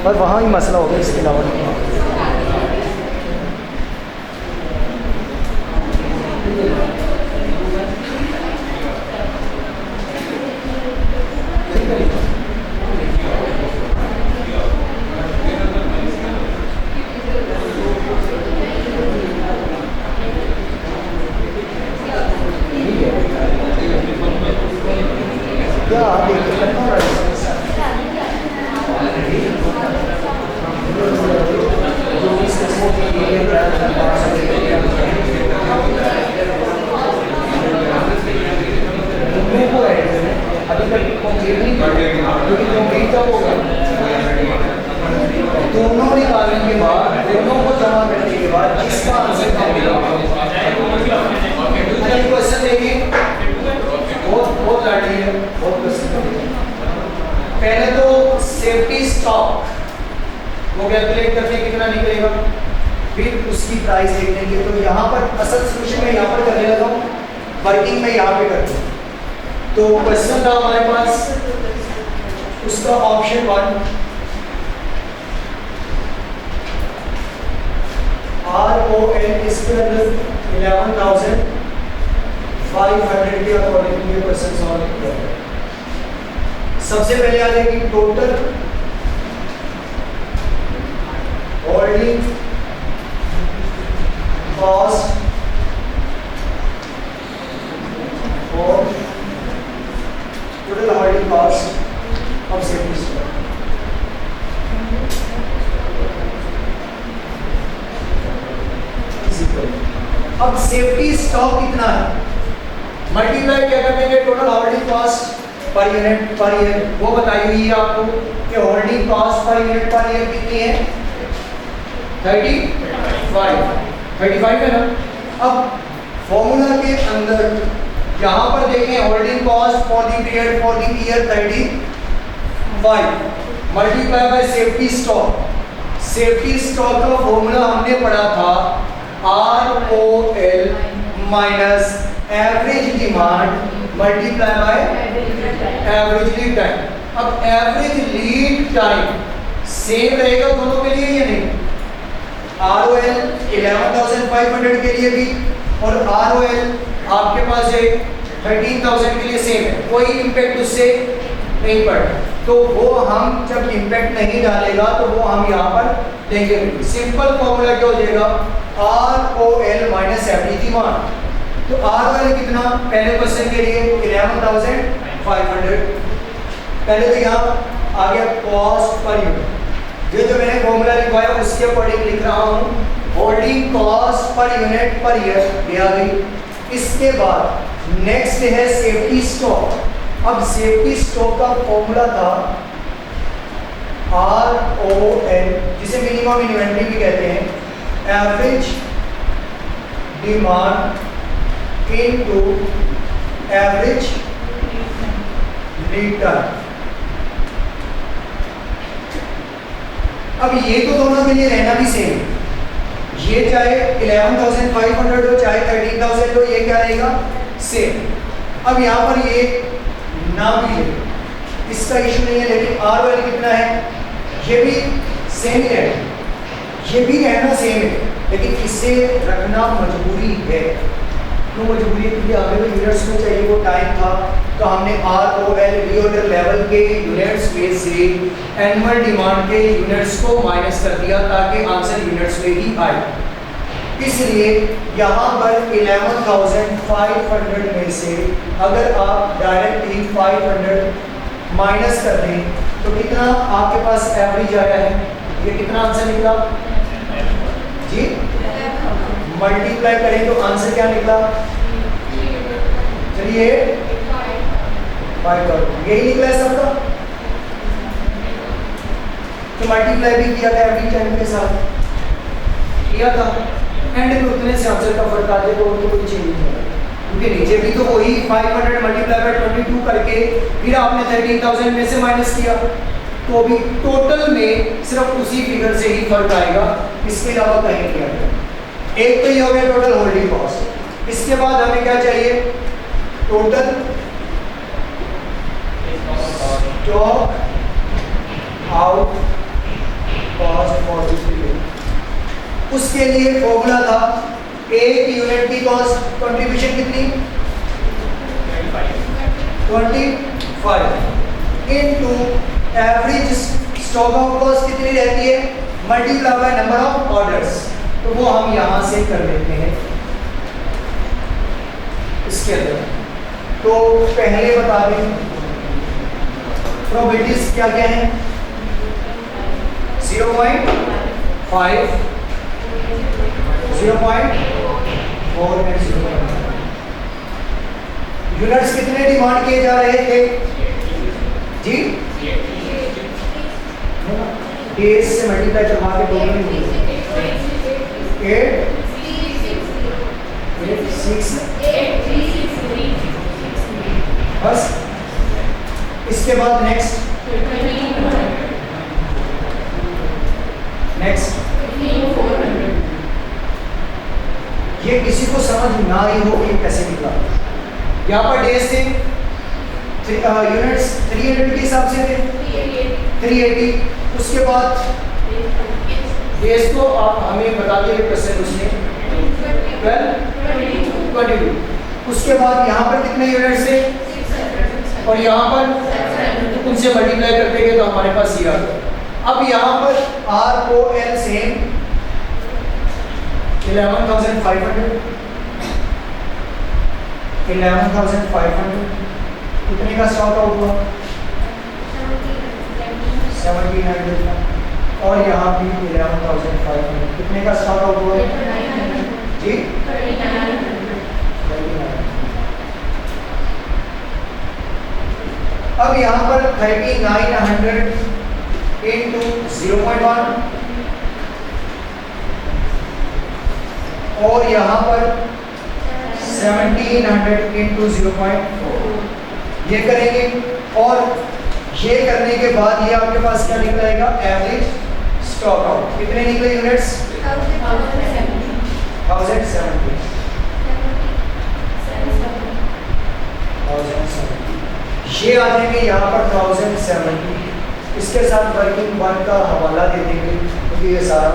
बस वहाँ ही मसला होगा, इसके अलावा नहीं। क्या दोनों निकालने के बाद, दोनों को जमा करने के बाद इसका आंसर क्या मिला? क्वेश्चन देखिए, बहुत लाड़ी है, बहुत क्वेश्चन। पहले तो सेफ्टी स्टॉक वो कैलकुलेट करके कितना निकलेगा, फिर उसकी प्राइस देख लेंगे। तो यहाँ पर असल सोल्यूशन में यहाँ पर करने लगा हूँ, वर्किंग में यहाँ पे करते हैं। तो क्वेश्चन था हमारे पास, उसका ऑप्शन 1 ROL इसके अंदर 11,500 के अकॉर्डिंग ये क्वेश्चन सॉल्व किया है। सबसे पहले आ जाएगी टोटल होल्डिंग कॉस्ट और total holding cost of safety stock. अब सेफ्टी स्टॉक कितना है, मल्टीप्लाई क्या कर देंगे total holding cost per unit per year, वो बताई हुई है आपको कि holding cost per unit per year कितनी है, 35 है ना। अब फॉर्मूला के अंदर यहाँ पर देखें holding cost for the period for the year 35 multiply by safety stock. Safety stock का फॉर्मूला हमने पढ़ा था ROL minus average demand multiply by average lead time. अब एवरेज लीड टाइम सेम रहेगा दोनों के लिए या नहीं? ROL 11,500 के लिए भी और ROL आपके पास है 13,000 के लिए सेम है, कोई इम्पैक्ट उससे नहीं पड़ता। तो वो हम जब इम्पैक्ट नहीं डालेगा तो वो हम यहाँ पर लेंगे। सिंपल फॉर्मूला क्या हो जाएगा, ROL माइनस एवरेज डिमांड। तो ROL कितना, पहले क्वेश्चन के लिए 11,500। पहले तो यहाँ आ गया कॉस्ट पर यूनिट, ये जो मैंने फॉर्मूला लिखवाया उसके अकॉर्डिंग लिख रहा हूँ, holding cost per unit per year दिया गई। इसके बाद नेक्स्ट है सेफ्टी स्टॉक। अब सेफ्टी स्टॉक का फॉर्मूला था ROL, जिसे मिनिमम इन्वेंटरी भी कहते हैं, average demand into average lead time. अब ये तो दोनों के लिए रहना भी सेम है, ये चाहे 11,500 हो चाहे 13,000 हो, ये क्या रहेगा सेम। अब यहाँ पर ये ना भी ले, इसका इशू नहीं है, लेकिन आर वैल्यू कितना है, ये भी सेम ही रहेगा, ये भी रहना सेम है, लेकिन इसे रखना मजबूरी है। क्यों मजबूरी है? क्योंकि आगे जो यूनिट्स में चाहिए वो टाइम था, तो हमने ROL रीऑर्डर लेवल के यूनिट्स में से एनुअल डिमांड के यूनिट्स को माइनस कर दिया ताकि आंसर यूनिट्स में ही आए। इसलिए यहाँ पर 11,500 में से अगर आप डायरेक्टली 500 माइनस कर दें तो कितना आपके पास एवरेज आया है, ये कितना आंसर निकला जी? मल्टीप्लाई करें तो आंसर क्या निकला? चलिए 5 करो, यही निकला है सबका। तो मल्टीप्लाई भी किया था एवरेज टाइम के साथ, किया था, एंड में उतने से आंसर का फर्क आ जाएगा, तो कोई चेंज नहीं होगा, क्योंकि नीचे भी तो वही 500 मल्टीप्लाई बाय 22 करके फिर आपने 13,000 में से माइनस किया, तो अभी टोटल में सिर्फ उसी फिगर से ही फर्क आएगा, इसके अलावा कहीं नहीं आएगा। एक तो ये हो गया टोटल होल्डिंग कॉस्ट। इसके बाद हमें क्या चाहिए? Total stock out cost for this period. उसके लिए फॉर्मूला था एक यूनिट की कॉस्ट कंट्रीब्यूशन कितनी? 25 into average stock out cost कितनी रहती है, multiply by number of orders. तो वो हम यहां से कर लेते हैं इसके अंदर। तो पहले बता दें प्रोबेबिलिटीज क्या क्या है? 0.5, 0.4 एंड 0.5। यूनिट्स कितने डिमांड किए जा रहे थे जी? डेज से मल्टीप्लाई करवा के टोटल नहीं 8 6 बस। इसके बाद नेक्स्ट ये किसी को समझ ना ही हो कि कैसे निकला। यहाँ पर डेज से यूनिट्स 300 के हिसाब से थे, 380। उसके बाद डेज को आप हमें बता दिए परसेंट उसने 22। उसके बाद यहाँ पर कितने यूनिट्स थे और यहाँ पर उनसे मल्टीप्लाई करते गए तो हमारे पास ये आ गया। अब यहाँ पर ROL सेम 11,500 कितने का स्टॉक आउट हुआ? 1700 का। और यहाँ भी 11,500 कितने का स्टॉक आउट हुआ जी? 39। अब यहाँ पर 3900 into 0.1 और यहाँ पर 1700 into 0.4 ये करेंगे। और ये करने के बाद ये आपके पास क्या निकलेगा? Average stock out. कितने निकले यूनिट्स? 1070। ये आ जाएंगे यहाँ पर 1070। इसके साथ वर्किंग वन का हवाला दे देंगे क्योंकि ये सारा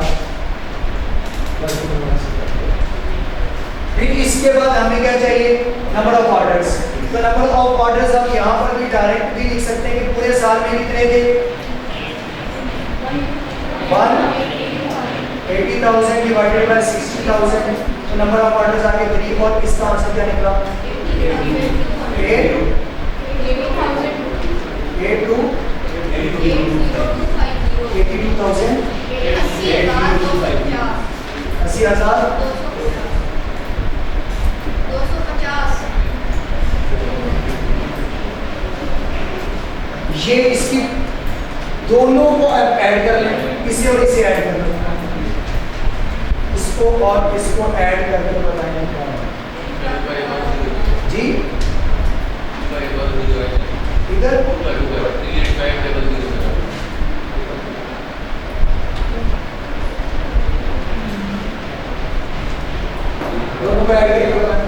वर्किंग वन से। फिर इसके बाद हमें क्या चाहिए? Number of orders. तो नंबर ऑफ ऑर्डर्स हम यहाँ पर भी डायरेक्ट भी लिख सकते हैं कि पूरे साल में कितने थे? 180,000 डिवाइडेड बाय 60,000। तो नंबर ऑफ ऑर्डर्स आगे 3 और इसका आंसर क्या निकला? 82,000 80,000 ये इसकी दोनों को ऐड कर लें, इसे और इसे ऐड कर लें, इसको और इसको ऐड करके बताएंगे क्या है। फिगर दोनों को ऐड करके बताना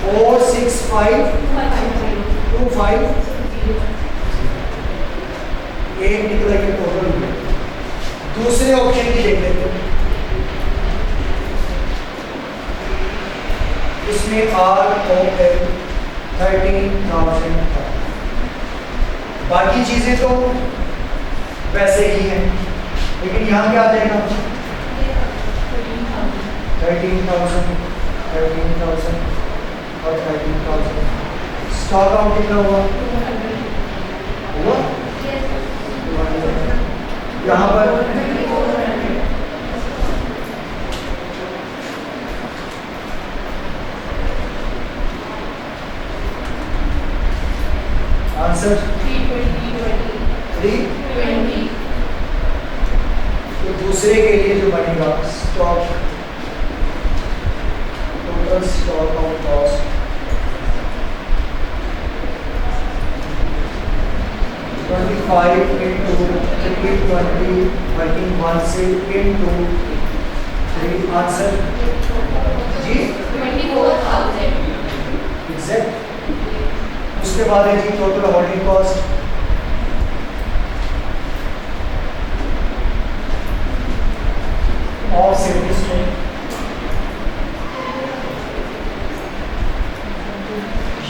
46525 एक निकला ये टोटल। दूसरे ऑप्शन की देख लेते हैं, इसमें ROL 13,000 था। बाकी चीजें तो वैसे ही हैं, लेकिन यहाँ क्या आ जाएगा 13,000 और 13,000। स्टॉक आउट कितना हुआ यहाँ पर आंसर 320। तो दूसरे के लिए जो बनेगा stock total stock out cost 25 into 320 working 1 से into 3 आंसर जी 24,000 एग्जैक्ट। उसके बाद है जी टोटल होल्डिंग कॉस्ट और सेविंग्स में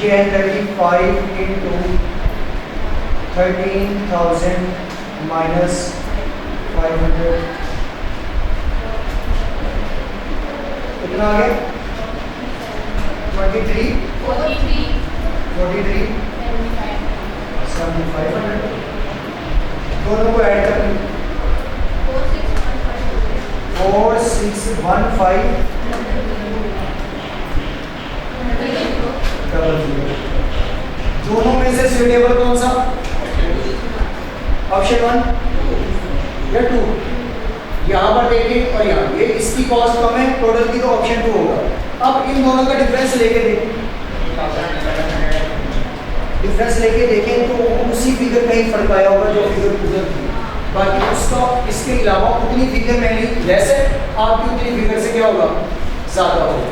ये है 35 into 13,000 minus 500 कितना आ गया 23 43 75 दोनों को ऐड कर 4615 दोनों में से सुटेबल कौन सा ऑप्शन 1 या 2। यहाँ पर देखें और यहाँ ये इसकी कॉस्ट कम है टोटल की तो ऑप्शन 2 होगा। अब इन दोनों का डिफरेंस लेके देखें तो उसी फिगर का ही फर्क आया होगा जो फिगर उधर थी। बाकी उसका इसके अलावा उतनी फिगर में नहीं लेस है आपकी उतनी फिगर से क्या होगा ज़्यादा होगा।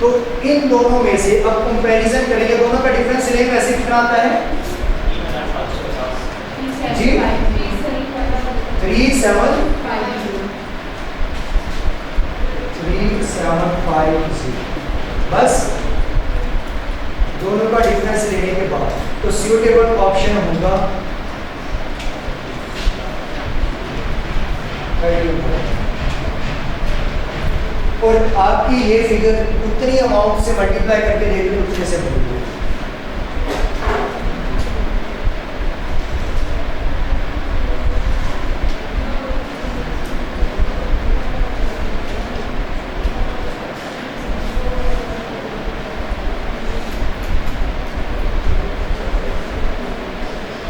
तो इन दोनों में से अब कंपैरिजन करेंगे दोनों का डिफरेंस लें वैसे कितना आता है जी 3750 बस दोनों का डिफरेंस लेने के बाद तो सूटेबल ऑप्शन होगा और आपकी ये फिगर उतनी अमाउंट से मल्टीप्लाई करके देख लो उतने से बनेगी।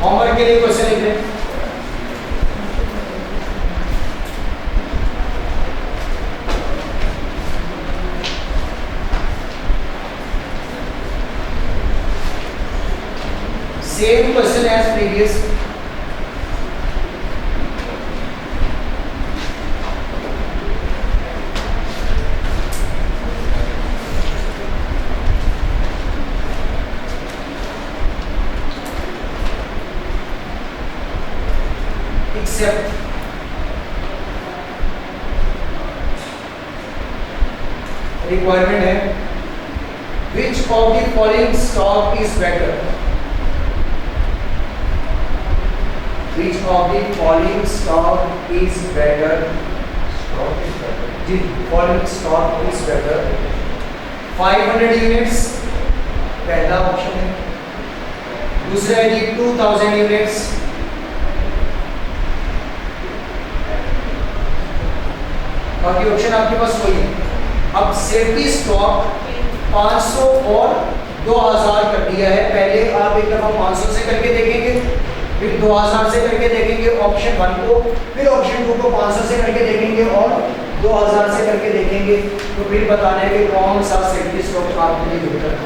होमवर्क के लिए क्वेश्चन लिख लें। Same question as previous. Except requirement है which of the following stock is better? Which of the following stock is better? Stock is better. The following stock is better. 500 units पहला option है। दूसरा है जी 2000 units। बाकी option आपके पास वही है। अब सेफ्टी स्टॉक 500 और 2000 कर दिया है। पहले आप एक दफा 500 से करके देखेंगे फिर 2000 से करके देखेंगे ऑप्शन 1 को, फिर ऑप्शन 2 को 500 से करके देखेंगे और 2000 से करके देखेंगे तो फिर बताने के कौन सा सेफ्टी स्टॉक आपके लिए बेहतर है।